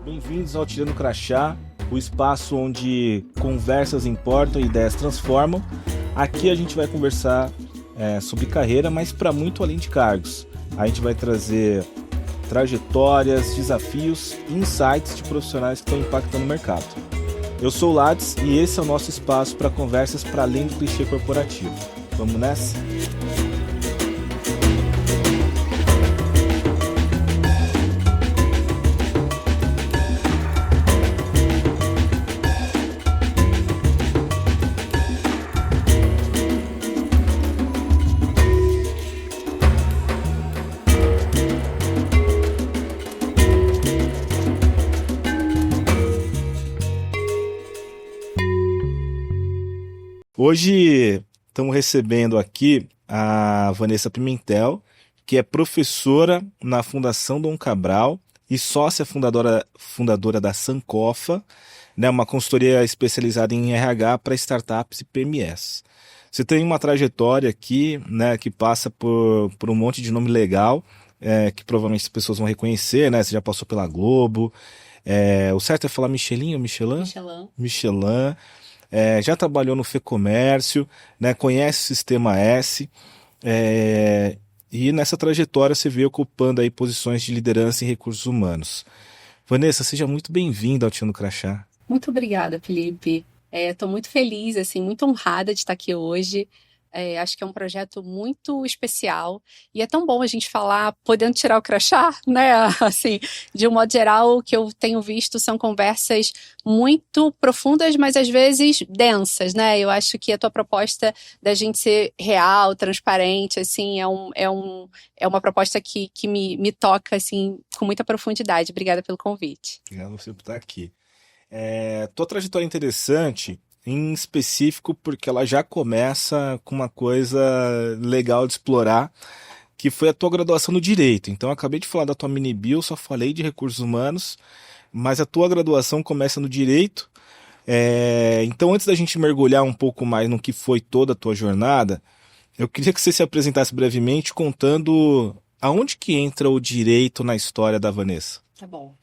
Bem-vindos ao Tirando Crachá, o espaço onde conversas importam e ideias transformam. Aqui a gente vai conversar sobre carreira, mas para muito além de cargos. A gente vai trazer trajetórias, desafios e insights de profissionais que estão impactando o mercado. Eu sou o Lades e esse é o nosso espaço para conversas para além do clichê corporativo. Vamos nessa? Hoje estamos recebendo aqui a Vanessa Pimentel, que é professora na Fundação Dom Cabral e sócia fundadora da Sankofa, né, uma consultoria especializada em RH para startups e PMS. Você tem uma trajetória aqui, né, que passa por um monte de nome legal, que provavelmente as pessoas vão reconhecer, né? Você já passou pela Globo. O certo é falar Michelin ou Michelin? Michelin. Já trabalhou no FEComércio, né, conhece o Sistema S, e nessa trajetória você veio ocupando aí posições de liderança em recursos humanos. Vanessa, seja muito bem-vinda ao Tirando Crachá. Muito obrigada, Felipe. Estou muito feliz, assim, muito honrada de estar aqui hoje. Acho que é um projeto muito especial e é tão bom a gente falar podendo tirar o crachá, né? Assim, de um modo geral, o que eu tenho visto são conversas muito profundas, mas às vezes densas, né? Eu acho que a tua proposta da gente ser real, transparente, assim, é uma proposta que me toca, assim, com muita profundidade. Obrigada pelo convite. Obrigado você por estar aqui. Tua trajetória é interessante, em específico porque ela já começa com uma coisa legal de explorar, que foi a tua graduação no Direito. Então eu acabei de falar da tua mini-bio, só falei de recursos humanos, mas a tua graduação começa no Direito. Então antes da gente mergulhar um pouco mais no que foi toda a tua jornada, eu queria que você se apresentasse brevemente contando aonde que entra o Direito na história da Vanessa. Tá bom.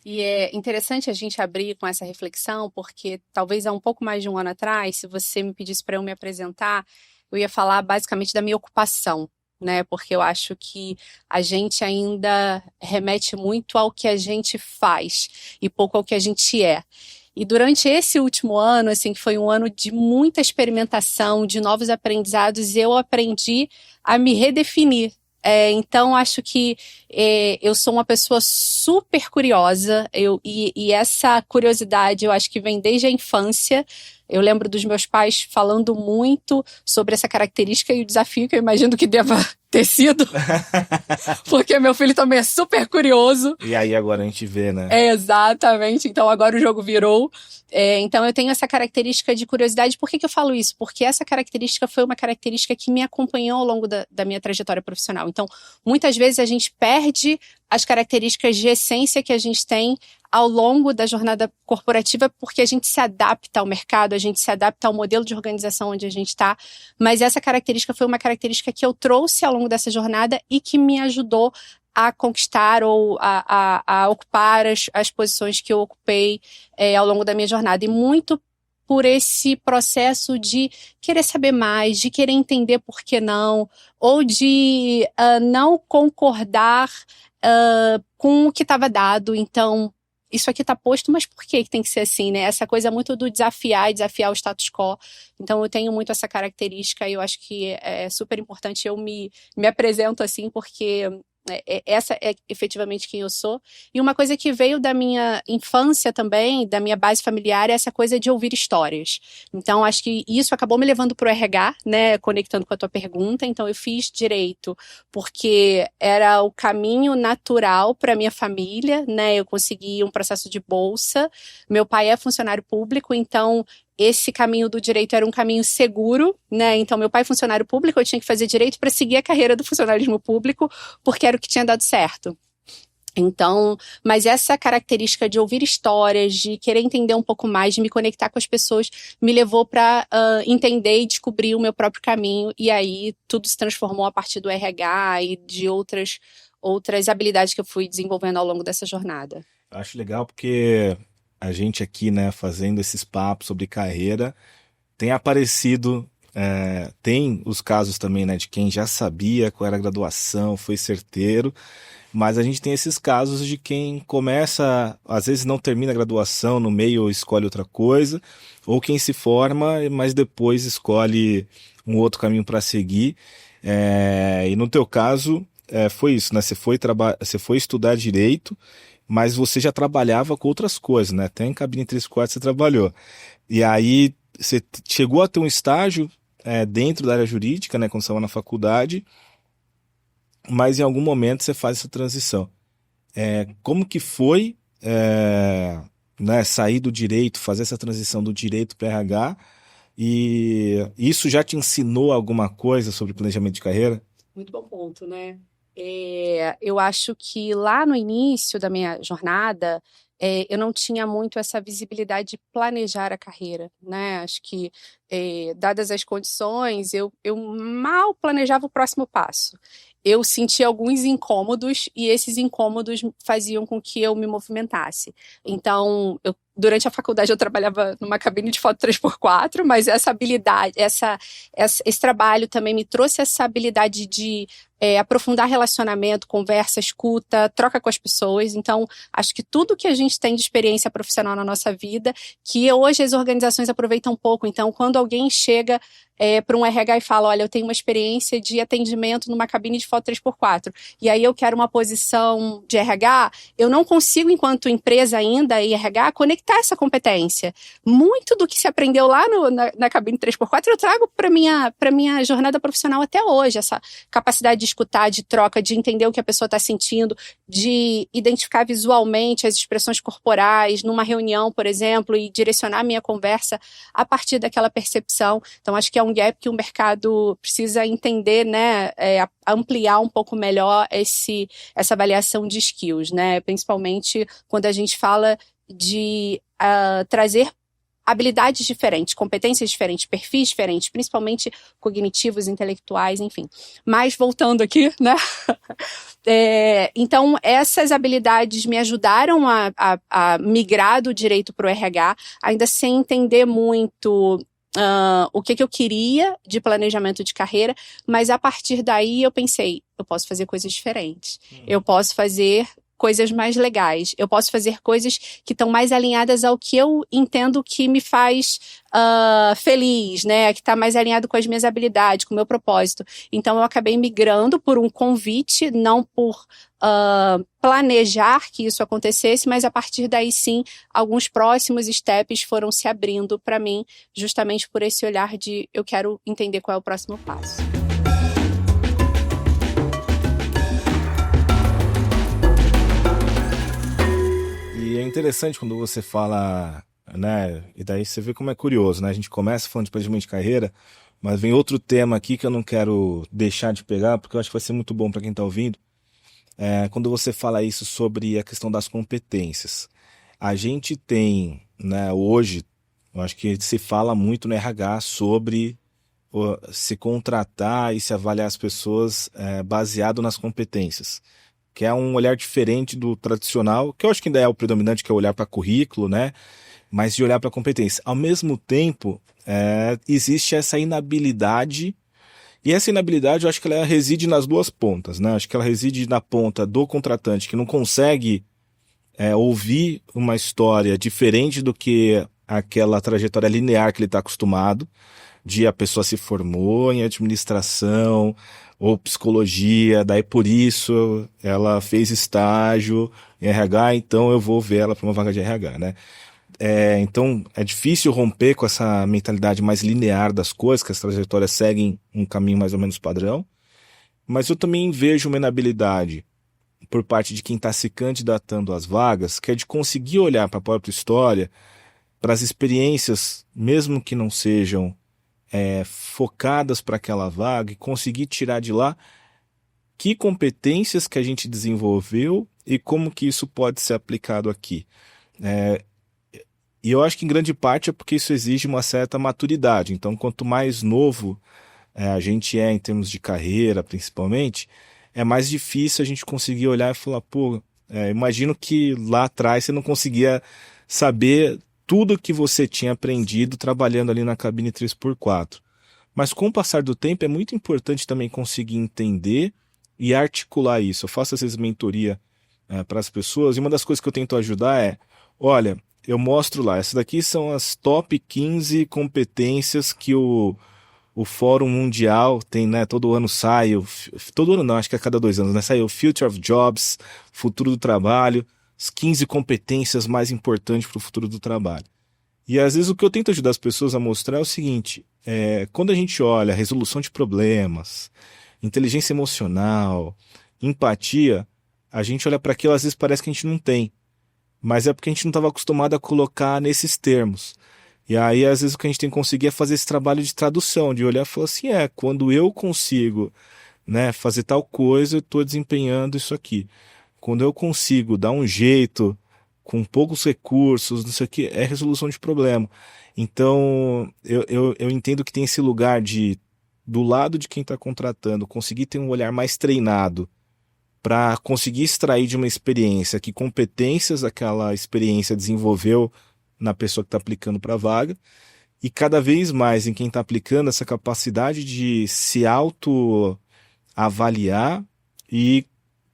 E é interessante a gente abrir com essa reflexão, porque talvez há um pouco mais de um ano atrás, se você me pedisse para eu me apresentar, eu ia falar basicamente da minha ocupação, né? Porque eu acho que a gente ainda remete muito ao que a gente faz e pouco ao que a gente é. E durante esse último ano, assim, que foi um ano de muita experimentação, de novos aprendizados, eu aprendi a me redefinir. Então, acho que eu sou uma pessoa super curiosa, e essa curiosidade eu acho que vem desde a infância. Eu lembro dos meus pais falando muito sobre essa característica e o desafio que eu imagino que deva ter sido, porque meu filho também é super curioso. E aí agora a gente vê, né? Exatamente, então agora o jogo virou. Então eu tenho essa característica de curiosidade. Por que eu falo isso? Porque essa característica foi uma característica que me acompanhou ao longo da minha trajetória profissional. Então, muitas vezes a gente perde as características de essência que a gente tem ao longo da jornada corporativa, porque a gente se adapta ao mercado, a gente se adapta ao modelo de organização onde a gente está, mas essa característica foi uma característica que eu trouxe ao longo dessa jornada e que me ajudou a conquistar ou a ocupar as posições que eu ocupei ao longo da minha jornada. E muito por esse processo de querer saber mais, de querer entender por que não, ou de não concordar com o que estava dado. Então, isso aqui está posto, mas por que tem que ser assim, né? Essa coisa muito do desafiar o status quo. Então, eu tenho muito essa característica e eu acho que é super importante. Eu me apresento assim porque essa é efetivamente quem eu sou. E uma coisa que veio da minha infância também, da minha base familiar, é essa coisa de ouvir histórias. Então, acho que isso acabou me levando para o RH, né, conectando com a tua pergunta. Então, eu fiz direito porque era o caminho natural para minha família, né? Eu consegui um processo de bolsa. Meu pai é funcionário público, então esse caminho do direito era um caminho seguro, né? Então, meu pai é funcionário público, eu tinha que fazer direito para seguir a carreira do funcionalismo público, porque era o que tinha dado certo. Então, mas essa característica de ouvir histórias, de querer entender um pouco mais, de me conectar com as pessoas, me levou para entender e descobrir o meu próprio caminho. E aí, tudo se transformou a partir do RH e de outras habilidades que eu fui desenvolvendo ao longo dessa jornada. Acho legal porque a gente aqui, né, fazendo esses papos sobre carreira, tem aparecido, tem os casos também, né, de quem já sabia qual era a graduação, foi certeiro, mas a gente tem esses casos de quem começa, às vezes não termina a graduação, no meio escolhe outra coisa, ou quem se forma, mas depois escolhe um outro caminho para seguir. E no teu caso, foi isso, né? Você foi estudar direito, mas você já trabalhava com outras coisas, né? Até em cabine 3/4 você trabalhou. E aí você chegou a ter um estágio dentro da área jurídica, né? Quando você estava na faculdade, mas em algum momento você faz essa transição. Como que foi, né, sair do direito, fazer essa transição do direito para RH? E isso já te ensinou alguma coisa sobre planejamento de carreira? Muito bom ponto, né? Eu acho que lá no início da minha jornada, eu não tinha muito essa visibilidade de planejar a carreira, né? Acho que, dadas as condições, eu mal planejava o próximo passo. Eu sentia alguns incômodos e esses incômodos faziam com que eu me movimentasse. Então, durante a faculdade eu trabalhava numa cabine de foto 3x4, mas essa habilidade, esse trabalho também me trouxe essa habilidade de aprofundar relacionamento, conversa, escuta, troca com as pessoas. Então, acho que tudo que a gente tem de experiência profissional na nossa vida, que hoje as organizações aproveitam um pouco. Então, quando alguém chega para um RH e fala, olha, eu tenho uma experiência de atendimento numa cabine de foto 3x4, e aí eu quero uma posição de RH, eu não consigo, enquanto empresa ainda, e RH, conectar essa competência. Muito do que se aprendeu lá na cabine 3x4 eu trago para minha jornada profissional até hoje, essa capacidade de escutar, de troca, de entender o que a pessoa está sentindo, de identificar visualmente as expressões corporais numa reunião, por exemplo, e direcionar a minha conversa a partir daquela percepção. Então, acho que é um gap que o mercado precisa entender, né, ampliar um pouco melhor essa avaliação de skills, né, principalmente quando a gente fala de trazer habilidades diferentes, competências diferentes, perfis diferentes, principalmente cognitivos, intelectuais, enfim. Mas voltando aqui, né? Então, essas habilidades me ajudaram a migrar do direito para o RH, ainda sem entender muito o que eu queria de planejamento de carreira, mas a partir daí eu pensei, eu posso fazer coisas diferentes, eu posso fazer coisas mais legais, eu posso fazer coisas que estão mais alinhadas ao que eu entendo que me faz feliz, né? Que está mais alinhado com as minhas habilidades, com o meu propósito. Então eu acabei migrando por um convite, não por planejar que isso acontecesse, mas a partir daí sim, alguns próximos steps foram se abrindo para mim, justamente por esse olhar de eu quero entender qual é o próximo passo. E é interessante quando você fala, né? E daí você vê como é curioso, né? A gente começa falando de planejamento de carreira, mas vem outro tema aqui que eu não quero deixar de pegar, porque eu acho que vai ser muito bom para quem está ouvindo. Quando você fala isso sobre a questão das competências. A gente tem, né, hoje, eu acho que se fala muito no RH sobre se contratar e se avaliar as pessoas baseado nas competências, que é um olhar diferente do tradicional, que eu acho que ainda é o predominante, que é olhar para currículo, né? Mas de olhar para competência. Ao mesmo tempo, existe essa inabilidade, e essa inabilidade eu acho que ela reside nas duas pontas, né? Acho que ela reside na ponta do contratante, que não consegue ouvir uma história diferente do que aquela trajetória linear que ele está acostumado, de a pessoa se formou em administração ou psicologia, daí por isso ela fez estágio em RH, então eu vou ver ela para uma vaga de RH, né? Então é difícil romper com essa mentalidade mais linear das coisas, que as trajetórias seguem um caminho mais ou menos padrão, mas eu também vejo uma inabilidade por parte de quem está se candidatando às vagas, que é de conseguir olhar para a própria história, para as experiências, mesmo que não sejam focadas para aquela vaga, e conseguir tirar de lá que competências que a gente desenvolveu e como que isso pode ser aplicado aqui. E eu acho que em grande parte é porque isso exige uma certa maturidade. Então, quanto mais novo a gente em termos de carreira, principalmente, é mais difícil a gente conseguir olhar e falar, pô, Imagino que lá atrás você não conseguia saber tudo que você tinha aprendido trabalhando ali na cabine 3x4. Mas com o passar do tempo é muito importante também conseguir entender e articular isso. Eu faço às vezes mentoria para as pessoas e uma das coisas que eu tento ajudar é, olha, eu mostro lá, essas daqui são as top 15 competências que o Fórum Mundial tem, né? Todo ano sai, todo ano não, acho que a cada 2 anos, né? Sai o Future of Jobs, Futuro do Trabalho, as 15 competências mais importantes para o futuro do trabalho. E às vezes o que eu tento ajudar as pessoas a mostrar é o seguinte, quando a gente olha resolução de problemas, inteligência emocional, empatia, a gente olha para aquilo, às vezes parece que a gente não tem, mas é porque a gente não estava acostumado a colocar nesses termos. E aí, às vezes, o que a gente tem que conseguir é fazer esse trabalho de tradução, de olhar e falar assim, quando eu consigo, né, fazer tal coisa, eu estou desempenhando isso aqui. Quando eu consigo dar um jeito, com poucos recursos, não sei o que, é resolução de problema. Então, eu entendo que tem esse lugar de, do lado de quem está contratando, conseguir ter um olhar mais treinado para conseguir extrair de uma experiência que competências aquela experiência desenvolveu na pessoa que está aplicando para a vaga, e cada vez mais em quem está aplicando essa capacidade de se auto-avaliar e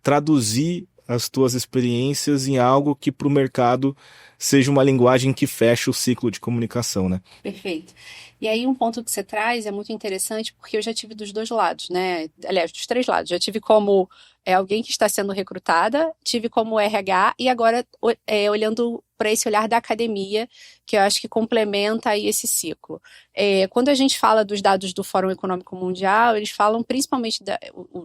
traduzir as tuas experiências em algo que para o mercado seja uma linguagem que feche o ciclo de comunicação, né? Perfeito. E aí um ponto que você traz é muito interessante porque eu já tive dos dois lados, né? Aliás, dos três lados. Já tive como alguém que está sendo recrutada, tive como RH e agora olhando para esse olhar da academia, que eu acho que complementa aí esse ciclo. Quando a gente fala dos dados do Fórum Econômico Mundial, eles falam principalmente,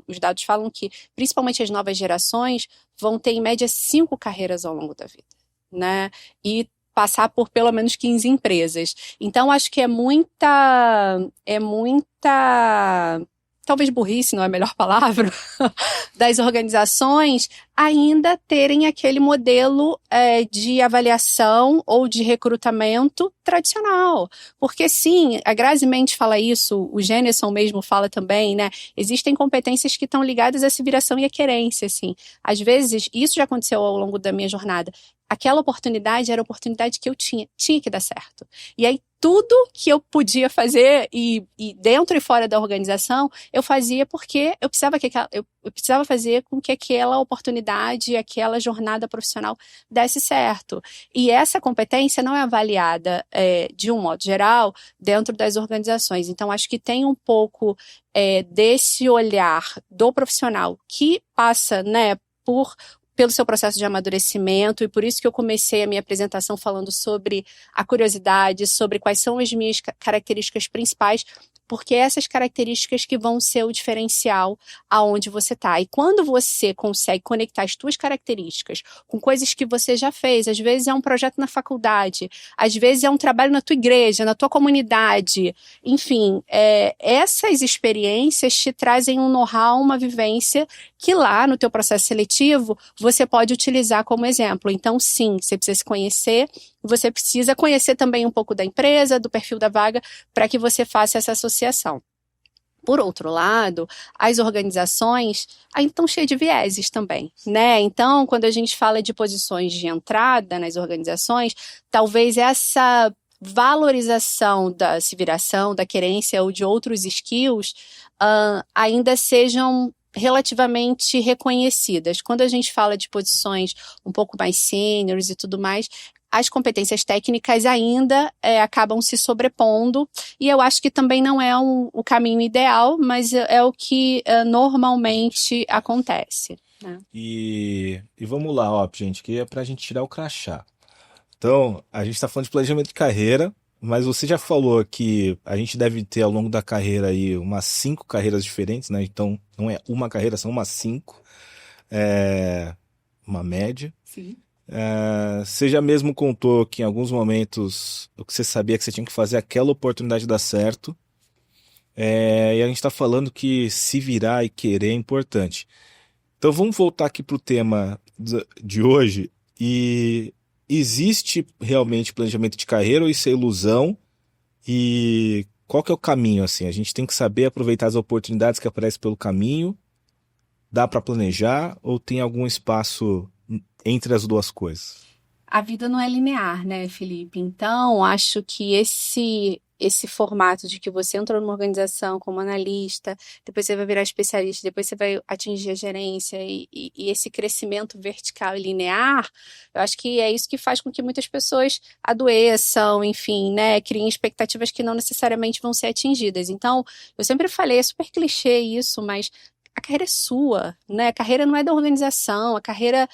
os dados falam que principalmente as novas gerações vão ter em média 5 carreiras ao longo da vida, né? E passar por pelo menos 15 empresas. Então, acho que é muita, talvez burrice, não é a melhor palavra, das organizações ainda terem aquele modelo de avaliação ou de recrutamento tradicional. Porque sim, a Grazi Mendes fala isso, o Gêneson mesmo fala também, né? Existem competências que estão ligadas à aspiração e à querência, assim. Às vezes, isso já aconteceu ao longo da minha jornada. Aquela oportunidade era a oportunidade que eu tinha que dar certo. E aí, tudo que eu podia fazer, e dentro e fora da organização, eu fazia porque eu precisava fazer com que aquela oportunidade, aquela jornada profissional desse certo. E essa competência não é avaliada, de um modo geral, dentro das organizações. Então, acho que tem um pouco desse olhar do profissional que passa, né, pelo seu processo de amadurecimento, e por isso que eu comecei a minha apresentação falando sobre a curiosidade, sobre quais são as minhas características principais, porque essas características que vão ser o diferencial aonde você está. E quando você consegue conectar as suas características com coisas que você já fez, às vezes é um projeto na faculdade, às vezes é um trabalho na tua igreja, na tua comunidade, enfim, essas experiências te trazem um know-how, uma vivência que lá no teu processo seletivo você pode utilizar como exemplo. Então, sim, você precisa se conhecer, você precisa conhecer também um pouco da empresa, do perfil da vaga, para que você faça essa associação. Por outro lado, as organizações ainda estão cheias de vieses também, né? Então, quando a gente fala de posições de entrada nas organizações, talvez essa valorização da aspiração, da querência ou de outros skills ainda sejam relativamente reconhecidas. Quando a gente fala de posições um pouco mais seniors e tudo mais, as competências técnicas ainda acabam se sobrepondo, e eu acho que também não é o caminho ideal, mas é o que normalmente acontece, né? E vamos lá, ó, gente, que é pra gente tirar o crachá. Então, a gente tá falando de planejamento de carreira, mas você já falou que a gente deve ter ao longo da carreira aí umas 5 carreiras diferentes, né? Então, não é uma carreira, são umas 5. Uma média. Sim. Você já mesmo contou que em alguns momentos o que você sabia que você tinha que fazer aquela oportunidade dar certo. E a gente está falando que se virar e querer é importante. Então vamos voltar aqui para o tema de hoje. E existe realmente planejamento de carreira ou isso é ilusão? E qual que é o caminho, assim? A gente tem que saber aproveitar as oportunidades que aparecem pelo caminho. Dá para planejar ou tem algum espaço entre as duas coisas? A vida não é linear, né, Felipe? Então, acho que esse formato de que você entrou numa organização como analista, depois você vai virar especialista, depois você vai atingir a gerência e esse crescimento vertical e linear, eu acho que é isso que faz com que muitas pessoas adoeçam, enfim, né, criem expectativas que não necessariamente vão ser atingidas. Então, eu sempre falei, é super clichê isso, mas a carreira é sua, né? A carreira não é da organização, a carreira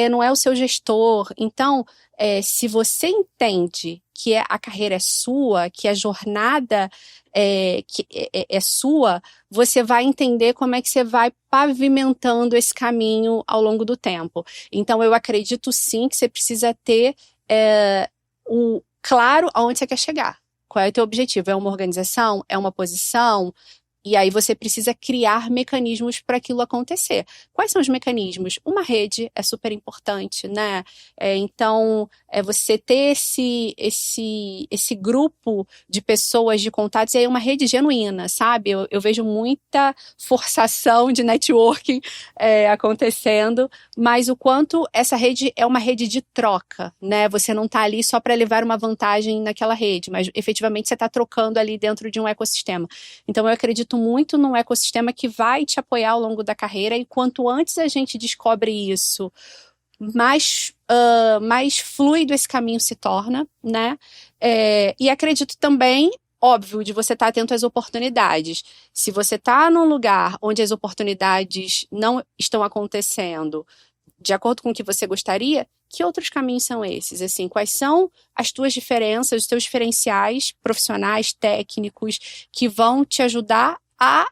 não é o seu gestor. Então, se você entende que a carreira é sua, que a jornada é sua, você vai entender como é que você vai pavimentando esse caminho ao longo do tempo. Então, eu acredito sim que você precisa ter claro aonde você quer chegar. Qual é o teu objetivo? É uma organização? É uma posição? E aí você precisa criar mecanismos para aquilo acontecer. Quais são os mecanismos? Uma rede é super importante, né? Então, você ter esse grupo de pessoas, de contatos, e aí uma rede genuína, sabe? Eu vejo muita forçação de networking acontecendo, mas o quanto essa rede é uma rede de troca, né? Você não está ali só para levar uma vantagem naquela rede, mas efetivamente você está trocando ali dentro de um ecossistema. Então, eu acredito muito num ecossistema que vai te apoiar ao longo da carreira, e quanto antes a gente descobre isso, mais fluido esse caminho se torna, né? E acredito também, óbvio, de você estar atento às oportunidades. Se você está num lugar onde as oportunidades não estão acontecendo de acordo com o que você gostaria, que outros caminhos são esses? Assim, quais são as tuas diferenças, os teus diferenciais profissionais, técnicos, que vão te ajudar a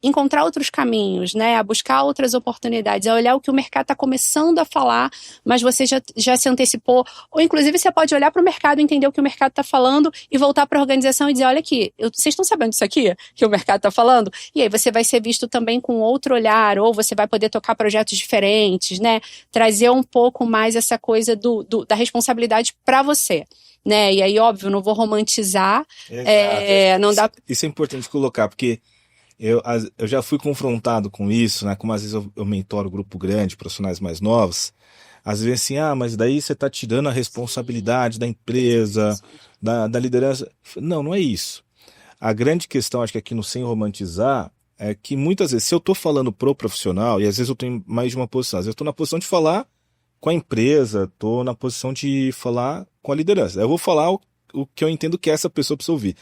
encontrar outros caminhos, né? A buscar outras oportunidades, a olhar o que o mercado está começando a falar, mas você já se antecipou. Ou, inclusive, você pode olhar para o mercado, entender o que o mercado está falando e voltar para a organização e dizer, olha aqui, vocês estão sabendo disso aqui que o mercado está falando? E aí você vai ser visto também com outro olhar, ou você vai poder tocar projetos diferentes, né? Trazer um pouco mais essa coisa da responsabilidade para você. Né? E aí, óbvio, não vou romantizar. Não dá... Isso é importante colocar, porque eu já fui confrontado com isso, né? Como às vezes eu mentoro grupo grande, profissionais mais novos. Às vezes assim, mas daí você está tirando a responsabilidade da empresa, da liderança. Não, não é isso. A grande questão, acho que aqui no Sem Romantizar, é que muitas vezes, se eu estou falando pro profissional, e às vezes eu tenho mais de uma posição, às vezes eu estou na posição de falar com a empresa, estou na posição de falar com a liderança. Eu vou falar o que eu entendo que essa pessoa precisa ouvir.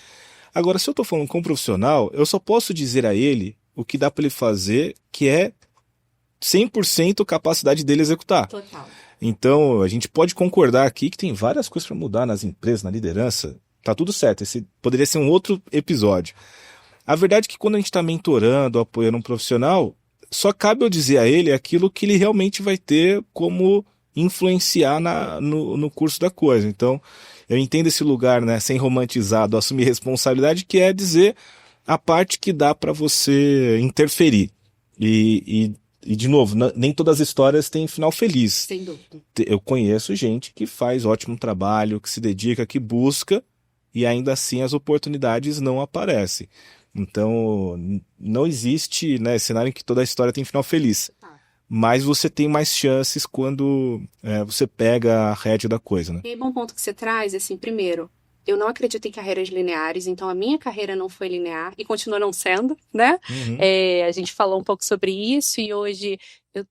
Agora, se eu estou falando com um profissional, eu só posso dizer a ele o que dá para ele fazer, que é 100% capacidade dele executar. Total. Então, a gente pode concordar aqui que tem várias coisas para mudar nas empresas, na liderança. Tá tudo certo, esse poderia ser um outro episódio. A verdade é que quando a gente está mentorando, apoiando um profissional, só cabe eu dizer a ele aquilo que ele realmente vai ter como influenciar no curso da coisa. Então, eu entendo esse lugar, né, sem romantizar, do assumir responsabilidade, que é dizer a parte que dá para você interferir. E, de novo, nem todas as histórias têm final feliz. Sem dúvida. Eu conheço gente que faz ótimo trabalho, que se dedica, que busca, e ainda assim as oportunidades não aparecem. Então, não existe, né, cenário em que toda a história tem final feliz. Mas você tem mais chances quando você pega a rédea da coisa, né? E aí, bom ponto que você traz, assim, primeiro, eu não acredito em carreiras lineares, então a minha carreira não foi linear e continua não sendo, né? Uhum. A gente falou um pouco sobre isso e hoje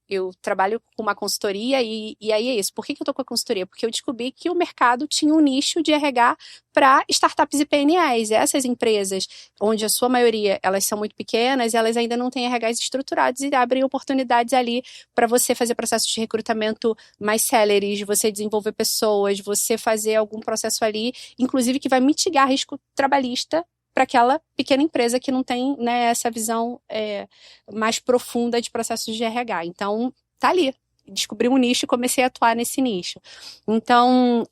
eu trabalho com uma consultoria e aí é isso. Por que eu tô com a consultoria? Porque eu descobri que o mercado tinha um nicho de RH para startups e PNEs. Essas empresas, onde a sua maioria, elas são muito pequenas, elas ainda não têm RHs estruturados e abrem oportunidades ali para você fazer processos de recrutamento mais céleres, você desenvolver pessoas, você fazer algum processo ali, inclusive que vai mitigar risco trabalhista para aquela pequena empresa que não tem, né, essa visão mais profunda de processos de RH. Então, tá ali. Descobri um nicho e comecei a atuar nesse nicho. Então,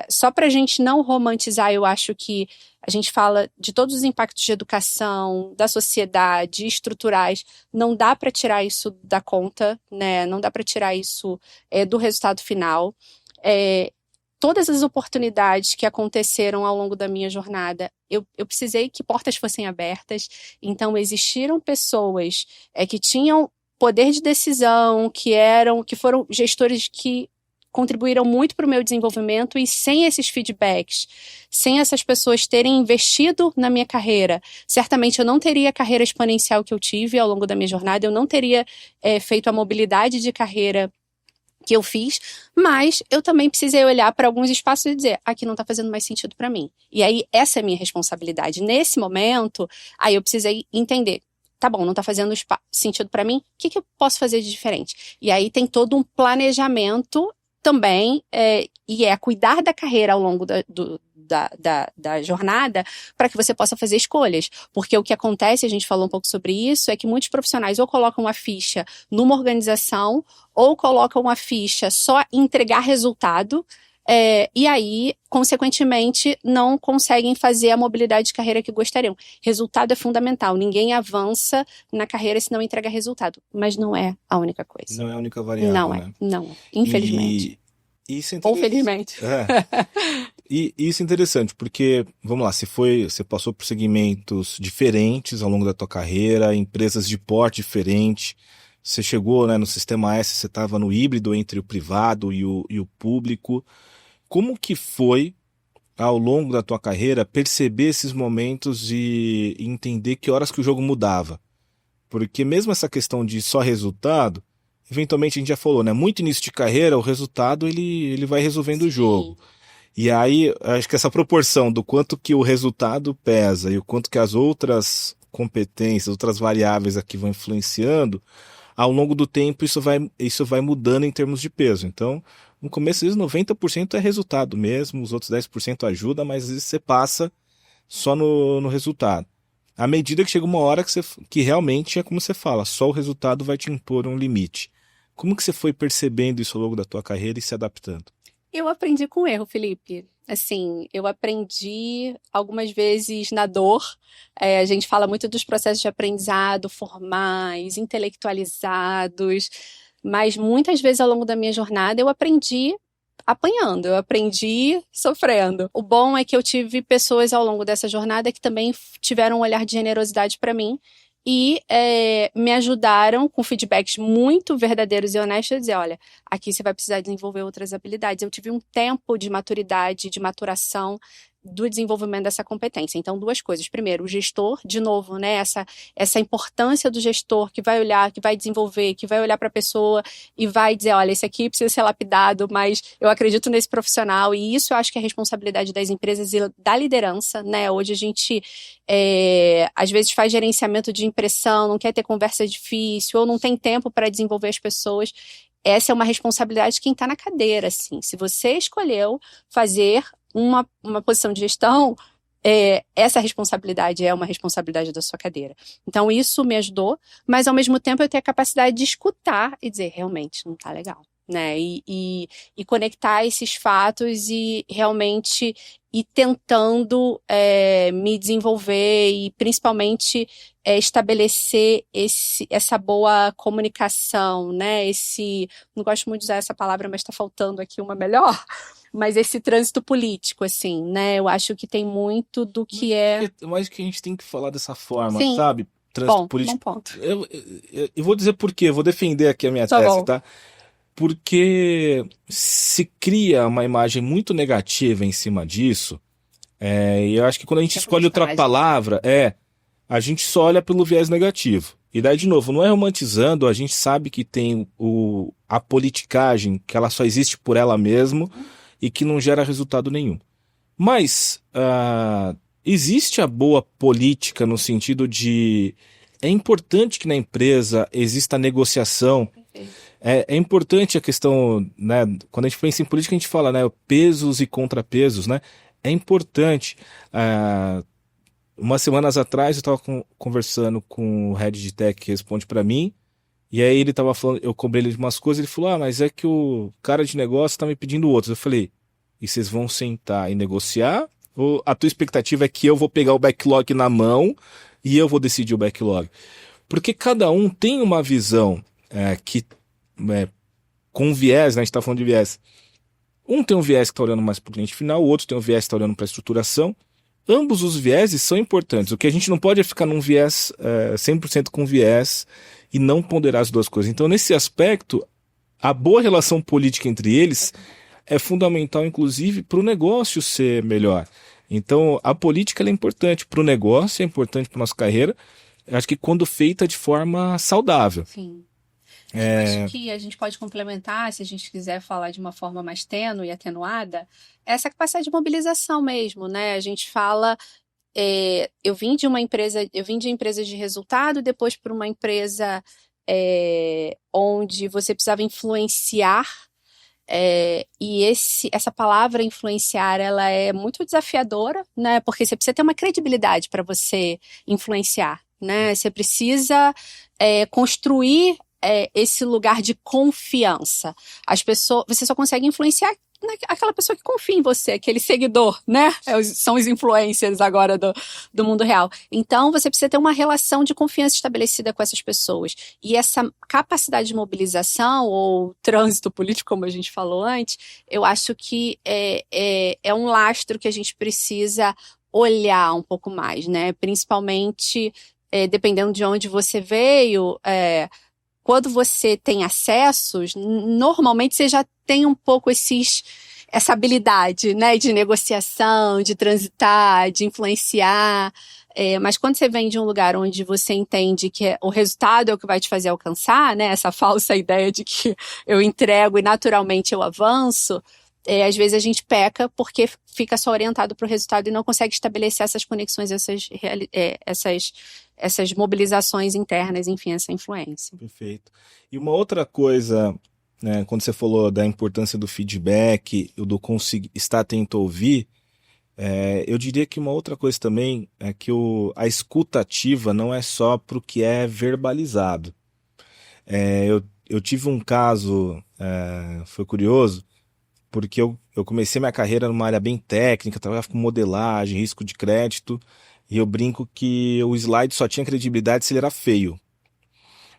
só para a gente não romantizar, eu acho que a gente fala de todos os impactos de educação, da sociedade, estruturais, não dá para tirar isso da conta, né? Não dá para tirar isso do resultado final. Todas as oportunidades que aconteceram ao longo da minha jornada, eu precisei que portas fossem abertas. Então, existiram pessoas que tinham poder de decisão, que foram gestores que contribuíram muito para o meu desenvolvimento, e sem esses feedbacks, sem essas pessoas terem investido na minha carreira, certamente eu não teria a carreira exponencial que eu tive ao longo da minha jornada, eu não teria feito a mobilidade de carreira que eu fiz, mas eu também precisei olhar para alguns espaços e dizer, aqui não está fazendo mais sentido para mim. E aí, essa é a minha responsabilidade. Nesse momento, aí eu precisei entender, tá bom, não está fazendo sentido para mim, o que eu posso fazer de diferente? E aí tem todo um planejamento também, cuidar da carreira ao longo da jornada, para que você possa fazer escolhas. Porque o que acontece, a gente falou um pouco sobre isso, é que muitos profissionais ou colocam a ficha numa organização, ou colocam a ficha só em entregar resultado, e aí, consequentemente, não conseguem fazer a mobilidade de carreira que gostariam. Resultado é fundamental. Ninguém avança na carreira se não entrega resultado. Mas não é a única coisa. Não é a única variável, não né? Não é. Infelizmente. E isso é ou felizmente. E isso é interessante, porque, vamos lá, você passou por segmentos diferentes ao longo da tua carreira, empresas de porte diferente, você chegou, né, no Sistema S, você estava no híbrido entre o privado e o público. Como que foi, ao longo da tua carreira, perceber esses momentos e entender que horas que o jogo mudava? Porque mesmo essa questão de só resultado, eventualmente a gente já falou, né? Muito início de carreira, o resultado ele vai resolvendo o jogo. E aí, acho que essa proporção do quanto que o resultado pesa e o quanto que as outras competências, outras variáveis aqui vão influenciando, ao longo do tempo isso vai mudando em termos de peso. Então, no começo, às vezes, 90% é resultado mesmo, os outros 10% ajuda, mas às vezes você passa só no resultado. À medida que chega uma hora que realmente é como você fala, só o resultado vai te impor um limite. Como que você foi percebendo isso ao longo da tua carreira e se adaptando? Eu aprendi com erro, Felipe. Assim, eu aprendi algumas vezes na dor. A gente fala muito dos processos de aprendizado formais, intelectualizados, mas muitas vezes ao longo da minha jornada eu aprendi apanhando, eu aprendi sofrendo. O bom é que eu tive pessoas ao longo dessa jornada que também tiveram um olhar de generosidade para mim e me ajudaram com feedbacks muito verdadeiros e honestos a dizer, olha, aqui você vai precisar desenvolver outras habilidades. Eu tive um tempo de maturidade, de maturação do desenvolvimento dessa competência. Então, duas coisas. Primeiro, o gestor, de novo, né, essa importância do gestor que vai olhar, que vai desenvolver, que vai olhar para a pessoa e vai dizer, olha, esse aqui precisa ser lapidado, mas eu acredito nesse profissional, e isso eu acho que é a responsabilidade das empresas e da liderança, né? Hoje a gente, às vezes, faz gerenciamento de impressão, não quer ter conversa difícil, ou não tem tempo para desenvolver as pessoas. Essa é uma responsabilidade de quem está na cadeira, assim. Se você escolheu fazer uma posição de gestão, essa responsabilidade é uma responsabilidade da sua cadeira. Então, isso me ajudou, mas, ao mesmo tempo, eu tenho a capacidade de escutar e dizer, realmente, não está legal, né? E conectar esses fatos e realmente ir tentando me desenvolver e, principalmente, estabelecer essa boa comunicação, né? Não gosto muito de usar essa palavra, mas está faltando aqui uma melhor. Mas esse trânsito político, assim, né? Eu acho que tem muito do que Eu acho que a gente tem que falar dessa forma, Sim. sabe? Trânsito político. Bom ponto. Eu vou dizer por quê, eu vou defender aqui a minha tese, tá? Porque se cria uma imagem muito negativa em cima disso, e eu acho que quando a gente escolhe outra palavra, a gente só olha pelo viés negativo. E daí, de novo, não é romantizando, a gente sabe que tem a politicagem, que ela só existe por ela mesma, e que não gera resultado nenhum. Mas existe a boa política no sentido de é importante que na empresa exista negociação. É importante a questão, né, quando a gente pensa em política, a gente fala, né, pesos e contrapesos, né? É importante. Umas semanas atrás eu estava conversando com o head de tech que responde para mim. E aí ele tava falando, eu cobrei ele de umas coisas, ele falou, mas é que o cara de negócio tá me pedindo outros. Eu falei, e vocês vão sentar e negociar? Ou a tua expectativa é que eu vou pegar o backlog na mão e eu vou decidir o backlog? Porque cada um tem uma visão com viés, né? A gente tá falando de viés. Um tem um viés que tá olhando mais pro cliente final, o outro tem um viés que tá olhando pra estruturação. Ambos os vieses são importantes. O que a gente não pode é ficar num viés 100% com viés e não ponderar as duas coisas. Então, nesse aspecto, a boa relação política entre eles é fundamental, inclusive, para o negócio ser melhor. Então, a política ela é importante para o negócio, é importante para nossa carreira. Eu acho que quando feita de forma saudável. Sim. Eu acho que a gente pode complementar, se a gente quiser falar de uma forma mais tênue e atenuada, essa capacidade de mobilização mesmo, né? A gente fala, eu vim de empresa de resultado, depois para uma empresa onde você precisava influenciar, e essa palavra influenciar, ela é muito desafiadora, né? Porque você precisa ter uma credibilidade para você influenciar, né? Você precisa construir esse lugar de confiança. Você só consegue influenciar aquela pessoa que confia em você, aquele seguidor, né? São os influencers agora do mundo real. Então, você precisa ter uma relação de confiança estabelecida com essas pessoas. E essa capacidade de mobilização, ou trânsito político, como a gente falou antes, eu acho que é um lastro que a gente precisa olhar um pouco mais, né? Principalmente, dependendo de onde você veio, quando você tem acessos, normalmente você já tem um pouco essa habilidade, né, de negociação, de transitar, de influenciar. Mas quando você vem de um lugar onde você entende que o resultado é o que vai te fazer alcançar, né, essa falsa ideia de que eu entrego e naturalmente eu avanço, às vezes a gente peca porque fica só orientado para o resultado e não consegue estabelecer essas conexões, essas mobilizações internas, enfim, essa influência. Perfeito. E uma outra coisa, né, quando você falou da importância do feedback, do estar atento a ouvir, eu diria que uma outra coisa também é que a escuta ativa não é só para o que é verbalizado. Eu tive um caso, foi curioso, porque eu comecei minha carreira numa área bem técnica, trabalhava com modelagem, risco de crédito, e eu brinco que o slide só tinha credibilidade se ele era feio.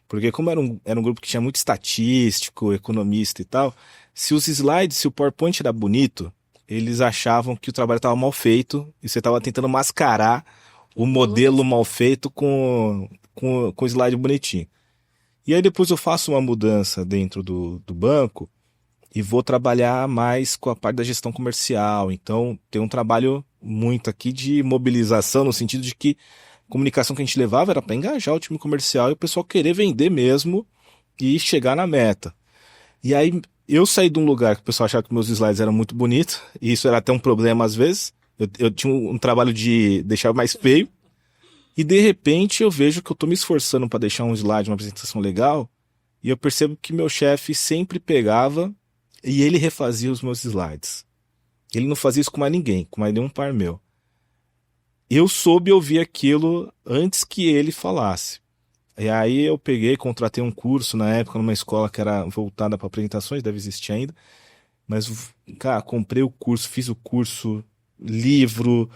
Porque como era um grupo que tinha muito estatístico, economista e tal, se o PowerPoint era bonito, eles achavam que o trabalho estava mal feito e você estava tentando mascarar o modelo mal feito com o slide bonitinho. E aí depois eu faço uma mudança dentro do banco e vou trabalhar mais com a parte da gestão comercial. Então, tem um trabalho muito aqui de mobilização, no sentido de que a comunicação que a gente levava era para engajar o time comercial e o pessoal querer vender mesmo e chegar na meta. E aí, eu saí de um lugar que o pessoal achava que meus slides eram muito bonitos, e isso era até um problema às vezes. Eu tinha um trabalho de deixar mais feio, e de repente eu vejo que eu estou me esforçando para deixar um slide, uma apresentação legal, e eu percebo que meu chefe sempre pegava e ele refazia os meus slides. Ele não fazia isso com mais ninguém, com mais nenhum par meu. Eu soube ouvir aquilo antes que ele falasse. E aí eu peguei, contratei um curso na época numa escola que era voltada para apresentações, deve existir ainda. Mas, cara, comprei o curso, fiz o curso, livro,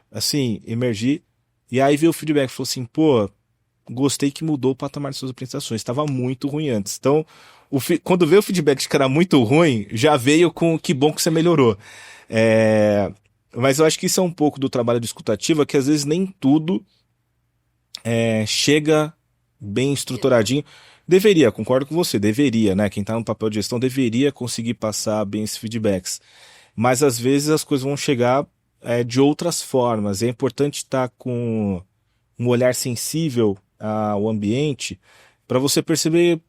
assim, emergi. E aí veio o feedback, falou assim, pô, gostei que mudou o patamar de suas apresentações, estava muito ruim antes. Então, quando veio o feedback de que era muito ruim, já veio com que bom que você melhorou. Mas eu acho que isso é um pouco do trabalho de escutativa, que às vezes nem tudo chega bem estruturadinho. Deveria, concordo com você, deveria, né? Quem está no papel de gestão deveria conseguir passar bem esses feedbacks. Mas às vezes as coisas vão chegar de outras formas. É importante estar com um olhar sensível ao ambiente para você perceber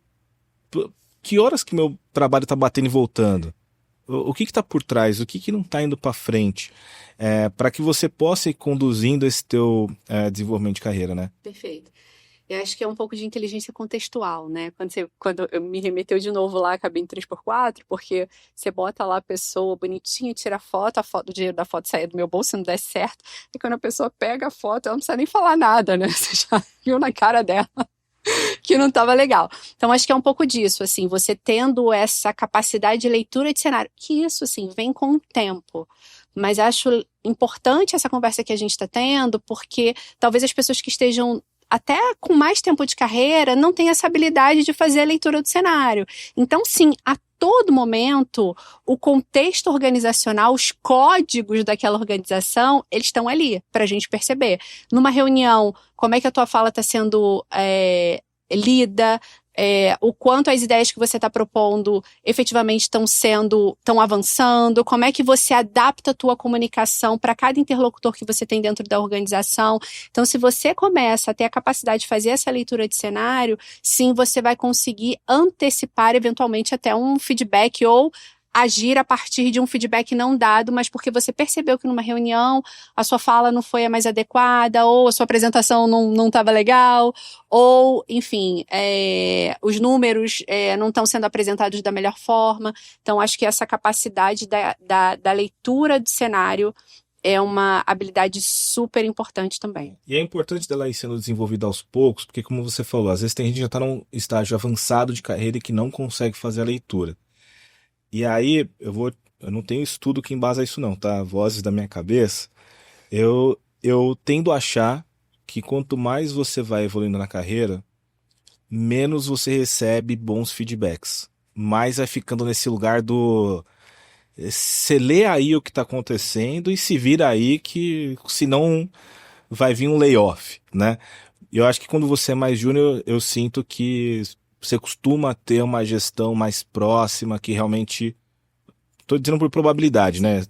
que horas que meu trabalho está batendo e voltando. O que está por trás? O que não está indo para frente? Para que você possa ir conduzindo esse teu desenvolvimento de carreira, né? Perfeito. Eu acho que é um pouco de inteligência contextual, né? Quando eu me remeteu de novo lá, acabei em 3x4, porque você bota lá a pessoa bonitinha, tira o dinheiro da foto sair do meu bolso, se não der certo, e quando a pessoa pega a foto, ela não precisa nem falar nada, né? Você já viu na cara dela que não estava legal. Então, acho que é um pouco disso, assim, você tendo essa capacidade de leitura de cenário, que isso, assim, vem com o tempo. Mas acho importante essa conversa que a gente está tendo, porque talvez as pessoas que estejam até com mais tempo de carreira não tenham essa habilidade de fazer a leitura do cenário. Então, sim, a todo momento, o contexto organizacional, os códigos daquela organização, eles estão ali para a gente perceber. Numa reunião, como é que a tua fala está sendo lida, o quanto as ideias que você está propondo efetivamente estão avançando, como é que você adapta a tua comunicação para cada interlocutor que você tem dentro da organização. Então, se você começa a ter a capacidade de fazer essa leitura de cenário, sim, você vai conseguir antecipar eventualmente até um feedback ou agir a partir de um feedback não dado, mas porque você percebeu que numa reunião a sua fala não foi a mais adequada, ou a sua apresentação não estava legal, ou, enfim, os números não estão sendo apresentados da melhor forma. Então, acho que essa capacidade da leitura de cenário é uma habilidade super importante também. E é importante dela ir sendo desenvolvida aos poucos, porque como você falou, às vezes tem gente que já está num estágio avançado de carreira e que não consegue fazer a leitura. E aí, eu não tenho estudo que embasa isso não, tá? Vozes da minha cabeça. Eu tendo a achar que quanto mais você vai evoluindo na carreira, menos você recebe bons feedbacks. Mais vai ficando nesse lugar do... Você lê aí o que tá acontecendo e se vira aí que senão vai vir um layoff, né? Eu acho que quando você é mais júnior, eu sinto que você costuma ter uma gestão mais próxima, que realmente... Tô dizendo por probabilidade, né?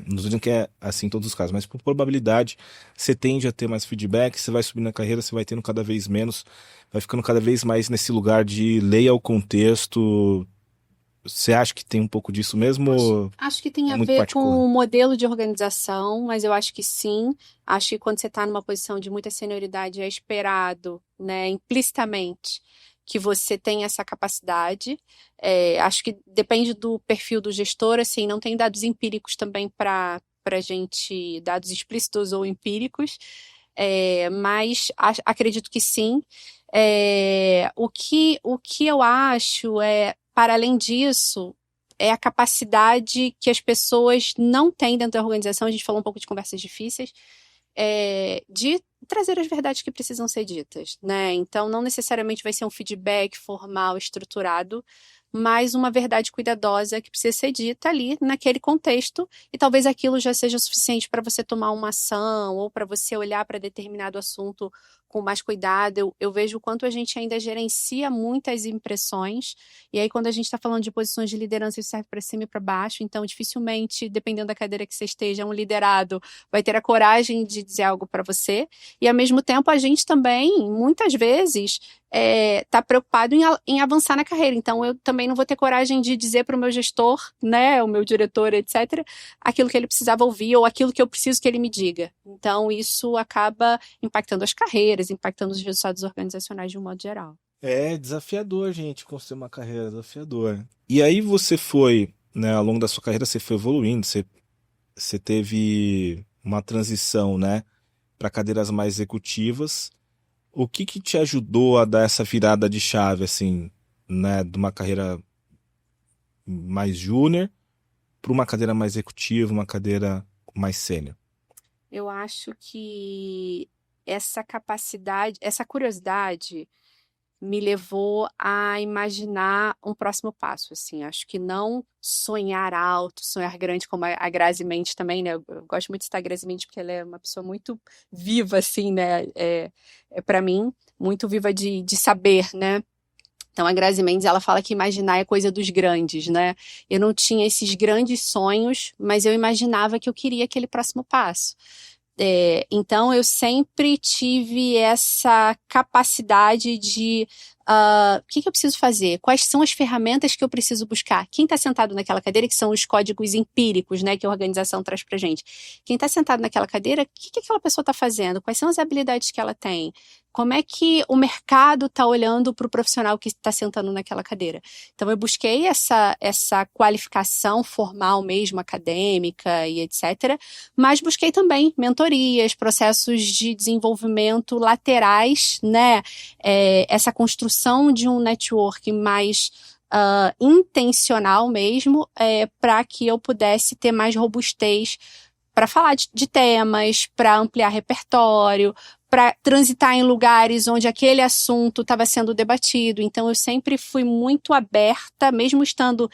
Não tô dizendo que é assim em todos os casos, mas por probabilidade você tende a ter mais feedback, você vai subindo na carreira, você vai tendo cada vez menos, vai ficando cada vez mais nesse lugar de leia o contexto. Você acha que tem um pouco disso mesmo? Acho que tem a muito ver particular? com o modelo de organização, mas eu acho que sim. Acho que quando você está numa posição de muita senioridade, é esperado, né, implicitamente, que você tenha essa capacidade. Acho que depende do perfil do gestor, assim, não tem dados empíricos também para gente, dados explícitos ou empíricos, mas acredito que sim. O que eu acho para além disso, é a capacidade que as pessoas não têm dentro da organização, a gente falou um pouco de conversas difíceis, de trazer as verdades que precisam ser ditas, né? Então, não necessariamente vai ser um feedback formal, estruturado, mas uma verdade cuidadosa que precisa ser dita ali naquele contexto, e talvez aquilo já seja suficiente para você tomar uma ação ou para você olhar para determinado assunto com mais cuidado. Eu vejo o quanto a gente ainda gerencia muitas impressões, e aí quando a gente está falando de posições de liderança, isso serve para cima e para baixo, então dificilmente, dependendo da cadeira que você esteja, um liderado vai ter a coragem de dizer algo para você, e ao mesmo tempo a gente também, muitas vezes, está preocupado em avançar na carreira. Então, eu também não vou ter coragem de dizer para o meu gestor, né, o meu diretor, etc., aquilo que ele precisava ouvir ou aquilo que eu preciso que ele me diga. Então, isso acaba impactando as carreiras, impactando os resultados organizacionais de um modo geral. É desafiador, gente, construir uma carreira desafiadora. E aí você foi, né, ao longo da sua carreira, você foi evoluindo, você teve uma transição, né, para cadeiras mais executivas. O que te ajudou a dar essa virada de chave, assim, né, de uma carreira mais júnior para uma cadeira mais executiva, uma cadeira mais sênior? Eu acho que essa capacidade, essa curiosidade me levou a imaginar um próximo passo, assim. Acho que não sonhar alto, sonhar grande, como a Grazi Mendes também, né? Eu gosto muito de citar a Grazi Mendes porque ela é uma pessoa muito viva, assim, né? Para mim, muito viva de saber, né? Então, a Grazi Mendes, ela fala que imaginar é coisa dos grandes, né? Eu não tinha esses grandes sonhos, mas eu imaginava que eu queria aquele próximo passo. Então, eu sempre tive essa capacidade de o que eu preciso fazer? Quais são as ferramentas que eu preciso buscar? Quem está sentado naquela cadeira, que são os códigos empíricos, né, que a organização traz para gente. Quem está sentado naquela cadeira, o que aquela pessoa está fazendo? Quais são as habilidades que ela tem? Como é que o mercado está olhando para o profissional que está sentando naquela cadeira? Então, eu busquei essa qualificação formal mesmo, acadêmica e etc., mas busquei também mentorias, processos de desenvolvimento laterais, né? Essa construção de um network mais intencional mesmo, para que eu pudesse ter mais robustez para falar de temas, para ampliar repertório, para transitar em lugares onde aquele assunto estava sendo debatido. Então, eu sempre fui muito aberta, mesmo estando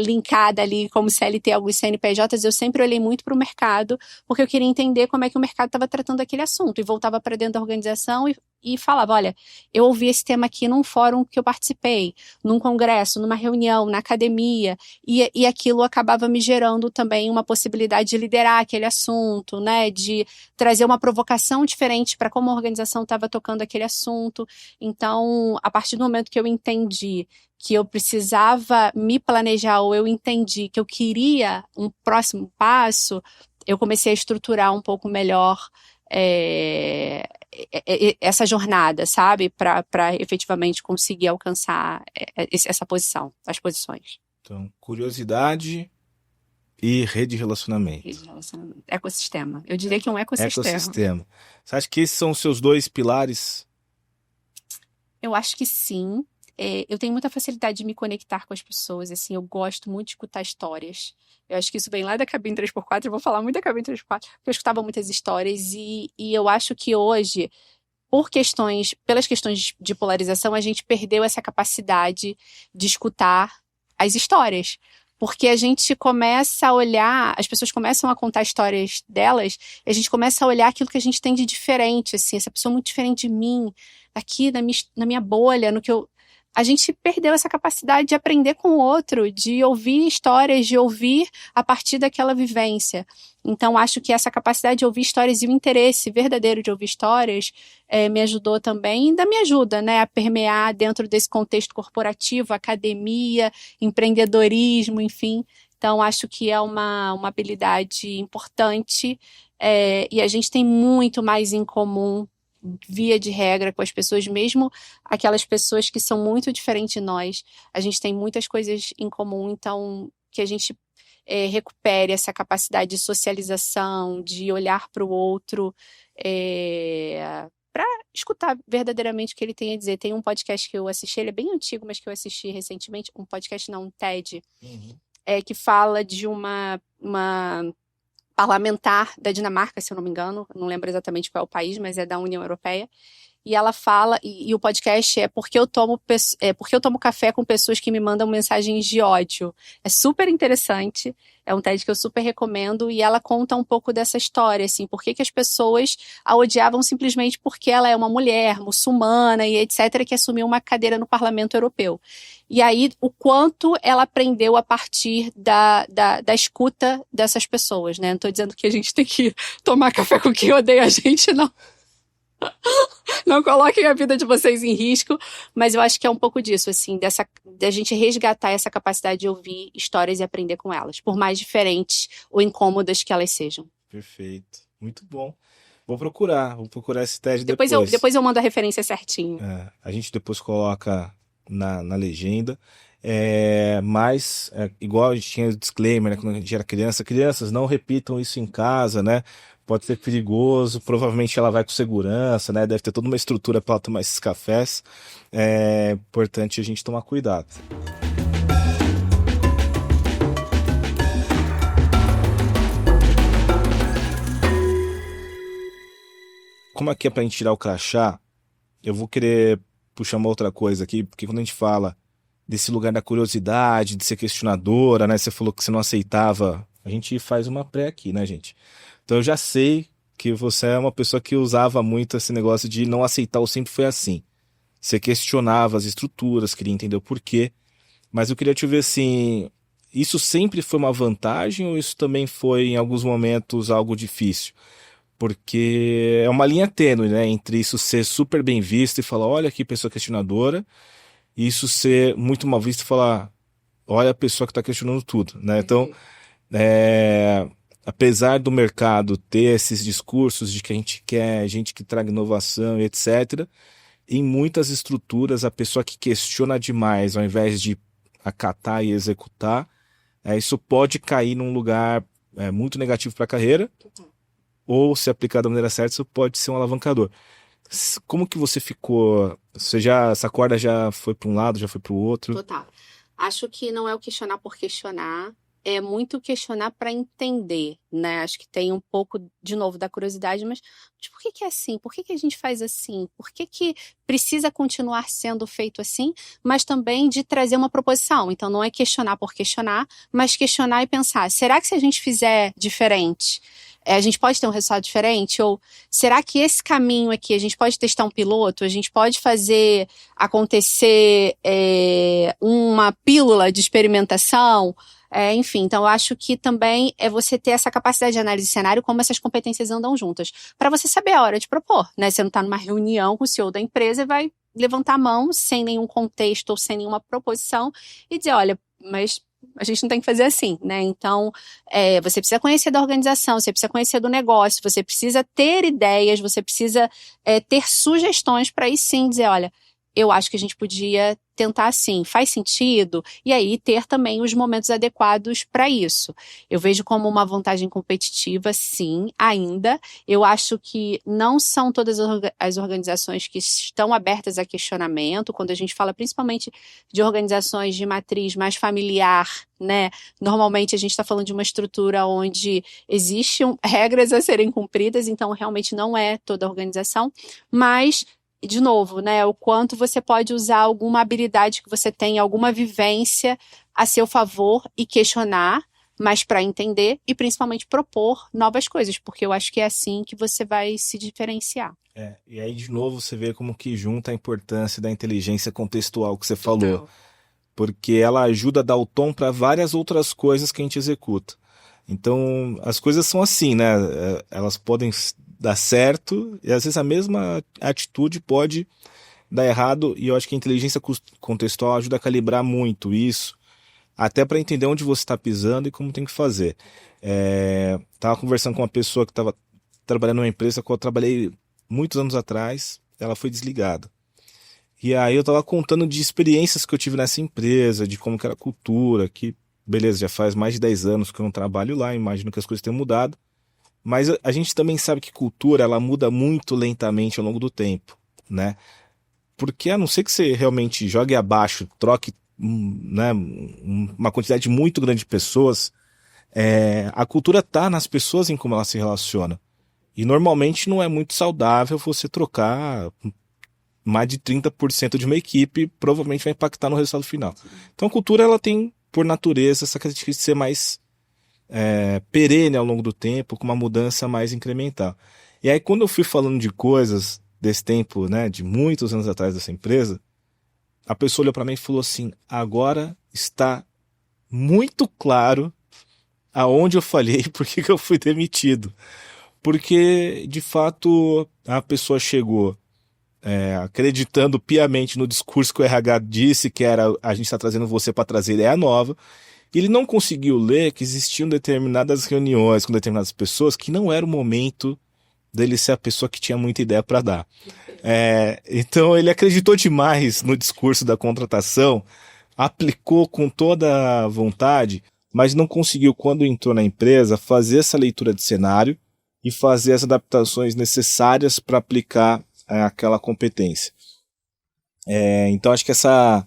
linkada ali como CLT, alguns CNPJs, eu sempre olhei muito para o mercado, porque eu queria entender como é que o mercado estava tratando aquele assunto, e voltava para dentro da organização e falava, olha, eu ouvi esse tema aqui num fórum que eu participei, num congresso, numa reunião, na academia, e aquilo acabava me gerando também uma possibilidade de liderar aquele assunto, né, de trazer uma provocação diferente para como a organização estava tocando aquele assunto. Então, a partir do momento que eu entendi que eu precisava me planejar, ou eu entendi que eu queria um próximo passo, eu comecei a estruturar um pouco melhor essa jornada, sabe? Para efetivamente conseguir alcançar essa posição, as posições. Então, curiosidade e rede de relacionamento. Rede de relacionamento. Ecossistema. Eu diria que é um ecossistema. Ecossistema. Você acha que esses são os seus 2 pilares? Eu acho que sim. Eu tenho muita facilidade de me conectar com as pessoas, assim, eu gosto muito de escutar histórias. Eu acho que isso vem lá da cabine 3x4, eu vou falar muito da cabine 3x4, porque eu escutava muitas histórias e eu acho que hoje, pelas questões de polarização, a gente perdeu essa capacidade de escutar as histórias. Porque a gente começa a olhar, as pessoas começam a contar histórias delas, e a gente começa a olhar aquilo que a gente tem de diferente, assim, essa pessoa muito diferente de mim, aqui na minha bolha, no que eu... A gente perdeu essa capacidade de aprender com o outro, de ouvir histórias, de ouvir a partir daquela vivência. Então, acho que essa capacidade de ouvir histórias e o interesse verdadeiro de ouvir histórias me ajudou também, e ainda me ajuda, né, a permear dentro desse contexto corporativo, academia, empreendedorismo, enfim. Então, acho que é uma habilidade importante e a gente tem muito mais em comum, via de regra, com as pessoas, mesmo aquelas pessoas que são muito diferentes de nós. A gente tem muitas coisas em comum, então que a gente recupere essa capacidade de socialização, de olhar para o outro, para escutar verdadeiramente o que ele tem a dizer. Tem um podcast que eu assisti, ele é bem antigo, mas que eu assisti recentemente, um podcast não, um TED, que fala de uma parlamentar da Dinamarca, se eu não me engano, não lembro exatamente qual é o país, mas é da União Europeia, e ela fala, e o podcast é porque eu tomo café com pessoas que me mandam mensagens de ódio. É super interessante, é um TED que eu super recomendo, e ela conta um pouco dessa história, assim, por que as pessoas a odiavam simplesmente porque ela é uma mulher muçulmana e etc., que assumiu uma cadeira no Parlamento Europeu. E aí, o quanto ela aprendeu a partir da escuta dessas pessoas, né? Não estou dizendo que a gente tem que tomar café com quem odeia a gente, não. Não coloquem a vida de vocês em risco, mas eu acho que é um pouco disso, assim, da gente resgatar essa capacidade de ouvir histórias e aprender com elas, por mais diferentes ou incômodas que elas sejam. Perfeito. Muito bom. Vou procurar esse TED depois. Depois eu mando a referência certinho. A gente depois coloca na legenda. Mas, igual a gente tinha o disclaimer, né, quando a gente era criança, crianças, não repitam isso em casa, né? Pode ser perigoso, provavelmente ela vai com segurança, né? Deve ter toda uma estrutura para ela tomar esses cafés. É importante a gente tomar cuidado. Como aqui é pra gente tirar o crachá, eu vou querer puxar uma outra coisa aqui, porque quando a gente fala desse lugar da curiosidade, de ser questionadora, né? Você falou que você não aceitava. A gente faz uma pré aqui, né, gente? Então eu já sei que você é uma pessoa que usava muito esse negócio de não aceitar ou sempre foi assim. Você questionava as estruturas, queria entender o porquê. Mas eu queria te ver assim, isso sempre foi uma vantagem ou isso também foi em alguns momentos algo difícil? Porque é uma linha tênue, né? Entre isso ser super bem visto e falar, olha que pessoa questionadora, e isso ser muito mal visto e falar, olha a pessoa que está questionando tudo, né? Então, apesar do mercado ter esses discursos de que a gente quer gente que traga inovação e etc., em muitas estruturas, a pessoa que questiona demais, ao invés de acatar e executar, isso pode cair num lugar muito negativo para a carreira, ou se aplicar da maneira certa, isso pode ser um alavancador. Como que você ficou? Essa corda já foi para um lado, já foi para o outro? Total. Acho que não é o questionar por questionar, é muito questionar para entender, né? Acho que tem um pouco, de novo, da curiosidade, mas por que é assim? Por que a gente faz assim? Por que precisa continuar sendo feito assim? Mas também de trazer uma proposição. Então, não é questionar por questionar, mas questionar e pensar, será que se a gente fizer diferente, a gente pode ter um resultado diferente? Ou será que esse caminho aqui, a gente pode testar um piloto? A gente pode fazer acontecer uma pílula de experimentação? Enfim, então eu acho que também é você ter essa capacidade de análise de cenário, como essas competências andam juntas, para você saber a hora de propor, né? Você não está numa reunião com o CEO da empresa e vai levantar a mão sem nenhum contexto ou sem nenhuma proposição e dizer, olha, mas a gente não tem que fazer assim, né? Então, você precisa conhecer da organização, você precisa conhecer do negócio, você precisa ter ideias, você precisa ter sugestões para aí sim dizer, olha, eu acho que a gente podia tentar assim, faz sentido? E aí ter também os momentos adequados para isso. Eu vejo como uma vantagem competitiva, sim, ainda. Eu acho que não são todas as organizações que estão abertas a questionamento, quando a gente fala principalmente de organizações de matriz mais familiar, né? Normalmente a gente está falando de uma estrutura onde existem regras a serem cumpridas, então realmente não é toda a organização, mas de novo, né, o quanto você pode usar alguma habilidade que você tem, alguma vivência a seu favor e questionar, mas para entender e principalmente propor novas coisas, porque eu acho que é assim que você vai se diferenciar. E aí de novo você vê como que junta a importância da inteligência contextual que você falou, Total. porque ela ajuda a dar o tom para várias outras coisas que a gente executa. Então, as coisas são assim, né? Elas podem dar certo e às vezes a mesma atitude pode dar errado, e eu acho que a inteligência contextual ajuda a calibrar muito isso, até para entender onde você está pisando e como tem que fazer. Tava conversando com uma pessoa que estava trabalhando numa empresa que eu trabalhei muitos anos atrás, ela foi desligada. E aí eu tava contando de experiências que eu tive nessa empresa, de como que era a cultura, que, beleza, já faz mais de 10 anos que eu não trabalho lá, imagino que as coisas tenham mudado. Mas a gente também sabe que cultura, ela muda muito lentamente ao longo do tempo, né? Porque a não ser que você realmente jogue abaixo, troque né, uma quantidade muito grande de pessoas, a cultura tá nas pessoas em como elas se relacionam. E normalmente não é muito saudável você trocar mais de 30% de uma equipe, provavelmente vai impactar no resultado final. Então a cultura, ela tem, por natureza, essa característica de ser mais perene ao longo do tempo, com uma mudança mais incremental. E aí quando eu fui falando de coisas desse tempo, né, de muitos anos atrás dessa empresa, a pessoa olhou para mim e falou assim: agora está muito claro aonde eu falhei e por que eu fui demitido. Porque, de fato, a pessoa chegou acreditando piamente no discurso que o RH disse, que era a gente está trazendo você para trazer ideia nova. E ele não conseguiu ler que existiam determinadas reuniões com determinadas pessoas que não era o momento dele ser a pessoa que tinha muita ideia para dar. Então ele acreditou demais no discurso da contratação, aplicou com toda a vontade, mas não conseguiu, quando entrou na empresa, fazer essa leitura de cenário e fazer as adaptações necessárias para aplicar aquela competência. Então acho que essa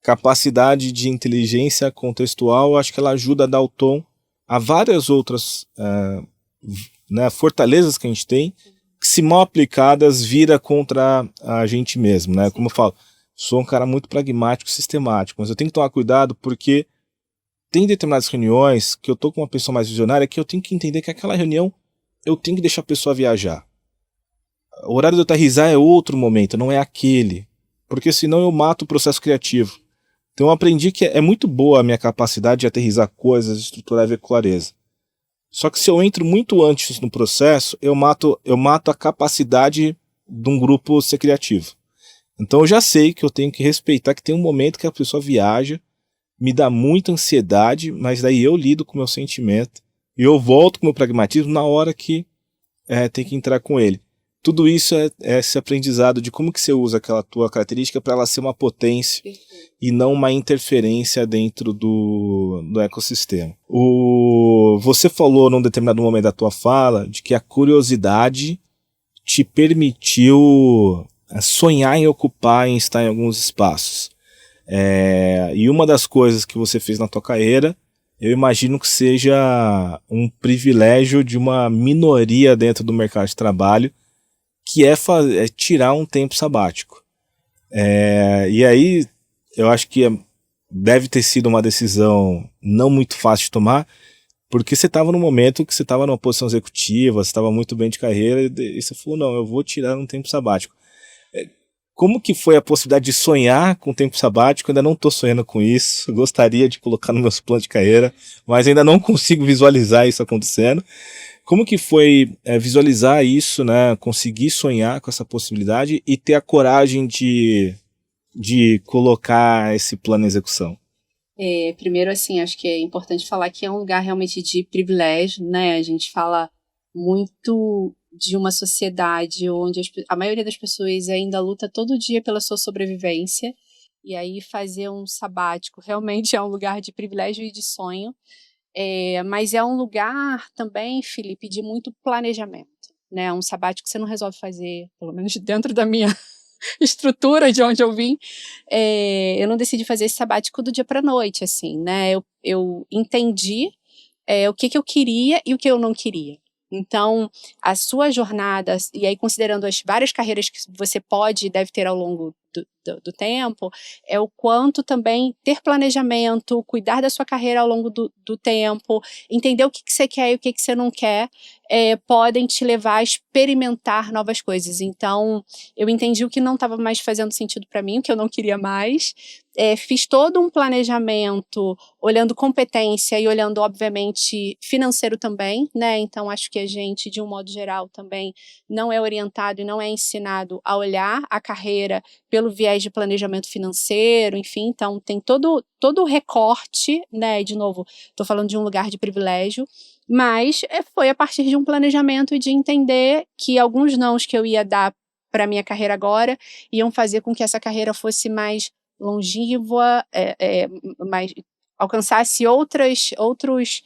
capacidade de inteligência contextual, acho que ela ajuda a dar o tom a várias outras fortalezas que a gente tem, que se mal aplicadas vira contra a gente mesmo, né? Como eu falo, sou um cara muito pragmático e sistemático, mas eu tenho que tomar cuidado porque tem determinadas reuniões que eu tô com uma pessoa mais visionária que eu tenho que entender que aquela reunião eu tenho que deixar a pessoa viajar. O horário de eu aterrissar é outro momento, não é aquele, porque senão eu mato o processo criativo. Então eu aprendi que é muito boa a minha capacidade de aterrissar coisas, estruturar e ver clareza. Só que se eu entro muito antes no processo, eu mato a capacidade de um grupo ser criativo. Então eu já sei que eu tenho que respeitar que tem um momento que a pessoa viaja, me dá muita ansiedade, mas daí eu lido com o meu sentimento e eu volto com o meu pragmatismo na hora que tem que entrar com ele. Tudo isso é esse aprendizado de como que você usa aquela tua característica para ela ser uma potência e não uma interferência dentro do ecossistema. Você falou num determinado momento da tua fala de que a curiosidade te permitiu sonhar em ocupar, em estar em alguns espaços. E uma das coisas que você fez na tua carreira, eu imagino que seja um privilégio de uma minoria dentro do mercado de trabalho, que é tirar um tempo sabático. E aí, eu acho que deve ter sido uma decisão não muito fácil de tomar, Porque você estava num momento que você estava numa posição executiva, você estava muito bem de carreira, e você falou, não, eu vou tirar um tempo sabático. Como que foi a possibilidade de sonhar com o tempo sabático? Eu ainda não estou sonhando com isso, gostaria de colocar nos meus planos de carreira, mas ainda não consigo visualizar isso acontecendo. Como que foi visualizar isso, né? Conseguir sonhar com essa possibilidade e ter a coragem de colocar esse plano em execução? Primeiro, assim, acho que é importante falar que é um lugar realmente de privilégio, né? A gente fala muito de uma sociedade onde a maioria das pessoas ainda luta todo dia pela sua sobrevivência, e aí fazer um sabático realmente é um lugar de privilégio e de sonho, mas é um lugar também, Felipe, de muito planejamento, né? Um sabático você não resolve fazer, pelo menos dentro da minha estrutura de onde eu vim, eu não decidi fazer esse sabático do dia para noite, assim, né? Eu entendi o que eu queria e o que eu não queria. Então, a sua jornada, e aí considerando as várias carreiras que você pode e deve ter ao longo do tempo, é o quanto também ter planejamento, cuidar da sua carreira ao longo do tempo, entender o que você quer e o que você não quer, podem te levar a experimentar novas coisas. Então, eu entendi o que não estava mais fazendo sentido para mim, o que eu não queria mais, fiz todo um planejamento olhando competência e olhando, obviamente, financeiro também, né? Então, acho que a gente, de um modo geral, também não é orientado e não é ensinado a olhar a carreira pelo viés de planejamento financeiro, enfim, então tem todo o recorte, né? E, de novo, estou falando de um lugar de privilégio, mas foi a partir de um planejamento e de entender que alguns nãos que eu ia dar para minha carreira agora iam fazer com que essa carreira fosse mais longínqua, mais alcançasse outros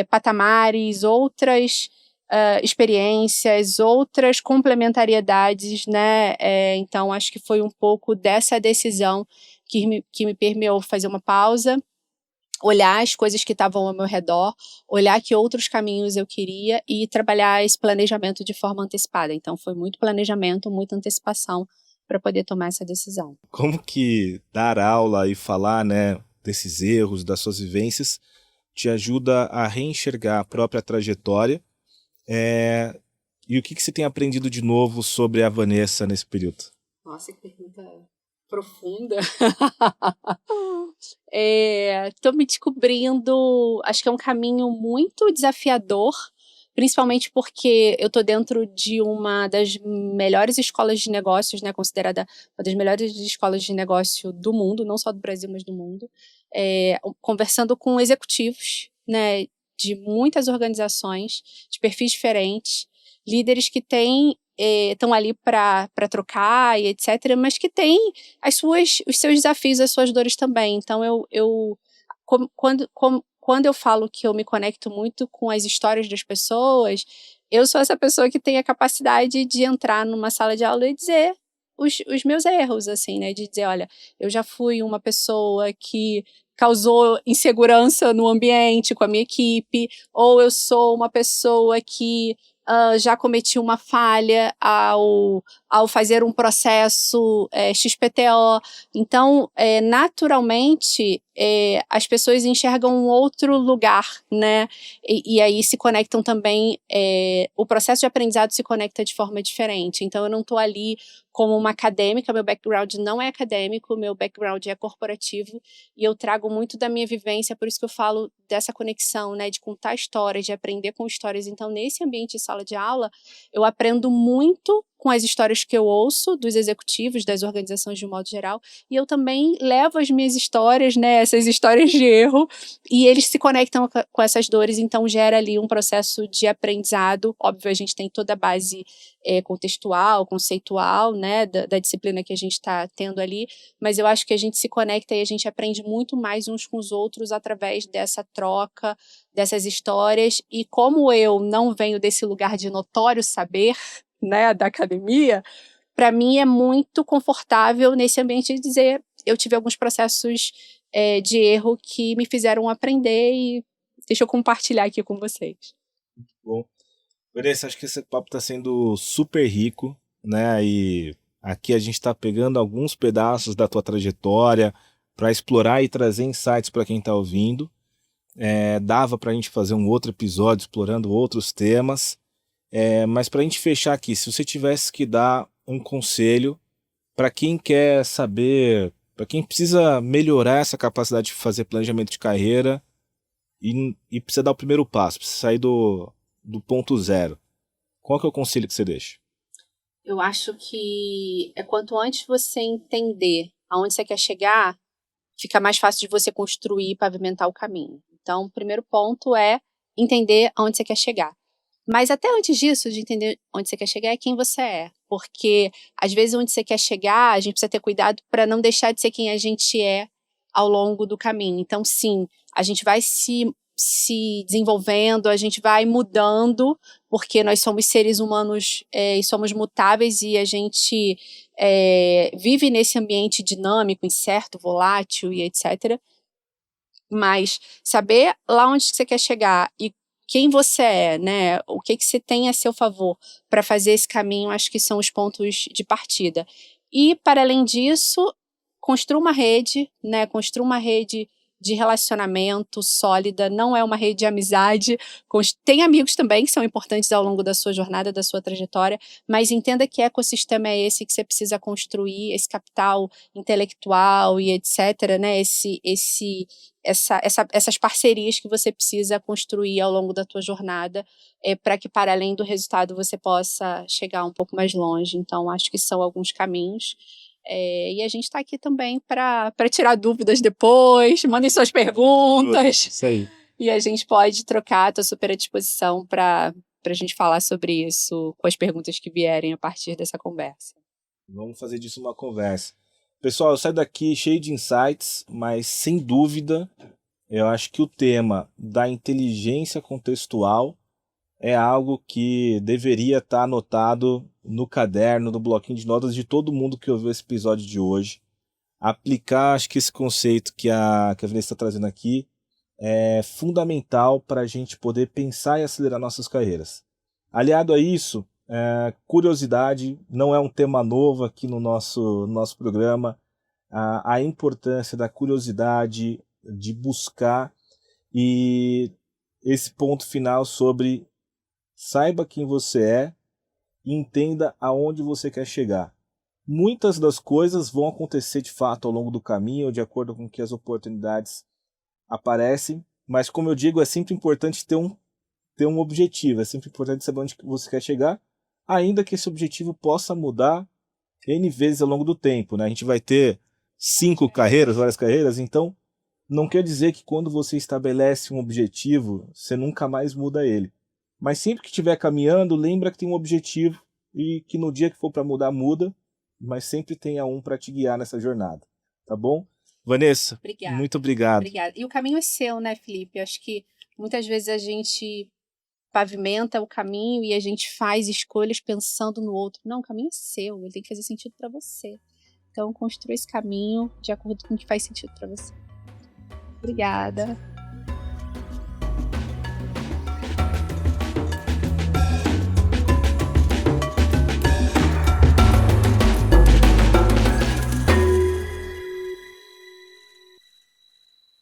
patamares, outras experiências, outras complementariedades, né? Então, acho que foi um pouco dessa decisão que me permeou fazer uma pausa, olhar as coisas que estavam ao meu redor, olhar que outros caminhos eu queria e trabalhar esse planejamento de forma antecipada. Então, foi muito planejamento, muita antecipação para poder tomar essa decisão. Como que dar aula e falar, né, desses erros, das suas vivências, te ajuda a reenxergar a própria trajetória? E o que você tem aprendido de novo sobre a Vanessa nesse período? Nossa, que pergunta profunda. Estou me descobrindo, acho que é um caminho muito desafiador, principalmente porque eu estou dentro de uma das melhores escolas de negócios, né, considerada uma das melhores escolas de negócio do mundo, não só do Brasil, mas do mundo, conversando com executivos, né, de muitas organizações, de perfis diferentes, líderes que estão ali para trocar e etc., mas que têm os seus desafios, as suas dores também. Então, quando eu falo que eu me conecto muito com as histórias das pessoas, eu sou essa pessoa que tem a capacidade de entrar numa sala de aula e dizer os meus erros, assim, né? De dizer, olha, eu já fui uma pessoa que causou insegurança no ambiente com a minha equipe, ou eu sou uma pessoa que já cometi uma falha ao fazer um processo XPTO. Então, naturalmente, as pessoas enxergam um outro lugar, né? E aí se conectam também, o processo de aprendizado se conecta de forma diferente. Então, eu não estou ali como uma acadêmica, meu background não é acadêmico, meu background é corporativo, e eu trago muito da minha vivência, por isso que eu falo dessa conexão, né, de contar histórias, de aprender com histórias. Então, nesse ambiente de sala de aula, eu aprendo muito com as histórias que eu ouço dos executivos, das organizações de um modo geral, e eu também levo as minhas histórias, né, essas histórias de erro, e eles se conectam com essas dores, então gera ali um processo de aprendizado. Óbvio, a gente tem toda a base contextual, conceitual, né, da disciplina que a gente está tendo ali, mas eu acho que a gente se conecta e a gente aprende muito mais uns com os outros através dessa troca, dessas histórias, e como eu não venho desse lugar de notório saber, né, da academia, para mim é muito confortável nesse ambiente de dizer, eu tive alguns processos de erro que me fizeram aprender e deixa eu compartilhar aqui com vocês. Bom, Vanessa, acho que esse papo está sendo super rico, né? E aqui a gente está pegando alguns pedaços da tua trajetória para explorar e trazer insights para quem está ouvindo. Dava para a gente fazer um outro episódio explorando outros temas. Mas para a gente fechar aqui, se você tivesse que dar um conselho para quem quer saber, para quem precisa melhorar essa capacidade de fazer planejamento de carreira e precisa dar o primeiro passo, precisa sair do ponto zero, qual que é o conselho que você deixa? Eu acho que quanto antes você entender aonde você quer chegar, fica mais fácil de você construir e pavimentar o caminho. Então, o primeiro ponto é entender aonde você quer chegar. Mas até antes disso, de entender onde você quer chegar, é quem você é. Porque, às vezes, onde você quer chegar, a gente precisa ter cuidado para não deixar de ser quem a gente é ao longo do caminho. Então, sim, a gente vai se desenvolvendo, a gente vai mudando, porque nós somos seres humanos e somos mutáveis e a gente vive nesse ambiente dinâmico, incerto, volátil e etc. Mas saber lá onde você quer chegar e quem você é, né? O que você tem a seu favor para fazer esse caminho, acho que são os pontos de partida. E, para além disso, construa uma rede, né? Construa uma rede de relacionamento sólida, não é uma rede de amizade. Tem amigos também que são importantes ao longo da sua jornada, da sua trajetória, mas entenda que ecossistema é esse que você precisa construir, esse capital intelectual e etc., né? Essas parcerias que você precisa construir ao longo da tua jornada para que, para além do resultado, você possa chegar um pouco mais longe. Então, acho que são alguns caminhos. E a gente está aqui também para tirar dúvidas depois, mandem suas perguntas. Isso aí. E a gente pode trocar, estou super à disposição para a gente falar sobre isso com as perguntas que vierem a partir dessa conversa. Vamos fazer disso uma conversa. Pessoal, eu saio daqui cheio de insights, mas sem dúvida, eu acho que o tema da inteligência contextual é algo que deveria estar anotado no caderno, no bloquinho de notas de todo mundo que ouviu esse episódio de hoje. Aplicar, acho que esse conceito que a Vanessa está trazendo aqui é fundamental para a gente poder pensar e acelerar nossas carreiras. Aliado a isso, curiosidade não é um tema novo aqui no nosso programa. A importância da curiosidade, de buscar, e esse ponto final sobre saiba quem você é e entenda aonde você quer chegar. Muitas das coisas vão acontecer de fato ao longo do caminho, de acordo com que as oportunidades aparecem, mas como eu digo, é sempre importante ter um objetivo, é sempre importante saber onde você quer chegar, ainda que esse objetivo possa mudar N vezes ao longo do tempo, né? A gente vai ter 5 carreiras, várias carreiras, então não quer dizer que quando você estabelece um objetivo, você nunca mais muda ele. Mas sempre que estiver caminhando, lembra que tem um objetivo e que no dia que for para mudar, muda, mas sempre tenha um para te guiar nessa jornada, tá bom? Vanessa, Obrigada. muito obrigado. Obrigada. E o caminho é seu, né, Felipe? Eu acho que muitas vezes a gente pavimenta o caminho e a gente faz escolhas pensando no outro. Não, o caminho é seu, ele tem que fazer sentido para você. Então, construa esse caminho de acordo com o que faz sentido para você. Obrigada.